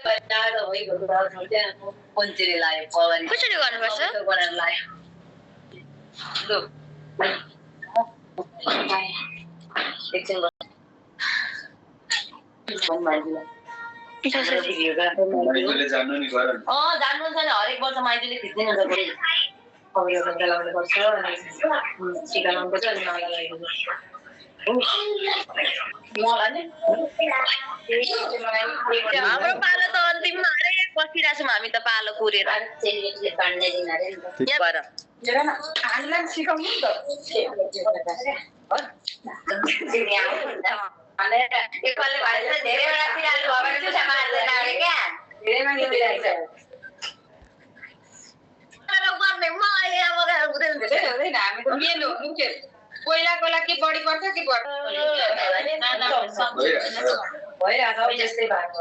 टाढो भइगयो त्यहाँ पञ्चेरी लाग्यो पवारी कसरी गर्नुपर्छ गरेर लाग्यो लु एकछिन जान्नु छ नि हरेक वर्ष माइतीले खिच्दैन हुन्छ अब यो गन्दा लाउनु पर्छ टिका लाउनु पर्छ अनि माला लगाइदिनु मलाई नि हाम्रो पालो त अन्तिममा अरे बसिरहेको छौँ हामी त पालो पुरेर हामीलाई सिकाउनु नि त एकपल्ट भएछ धेरैवटा पिरालु भयो भने चाहिँ मार्दैन अरे क्या धेरैमा निस्किरहेको गर्ने म अहिले अब हुँदैन हुँदैन हामी त मेन हो मुख्य कोइला के बढी पर्छ कि भइरहेको छ त्यस्तै भएको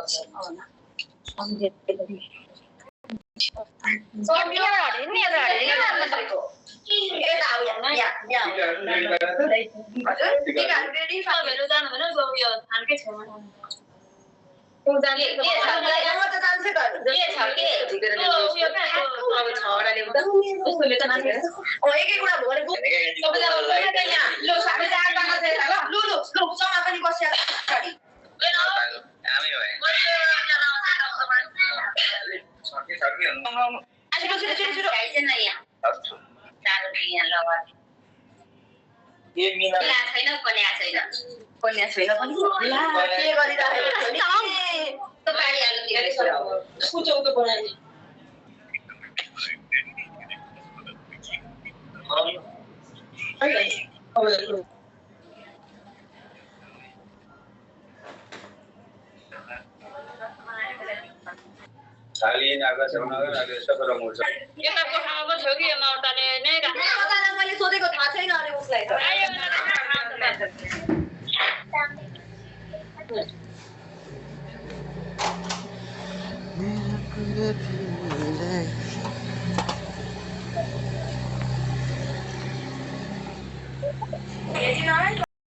कन्या छैन पनि के गरिरहेको Kali ini agak sebenarnya agak seberang musuh. यसमा कोठामा छ कि यो माउताले नै राख्नु मैले सोधेको थाहा छैन अरे उसलाई त मेरा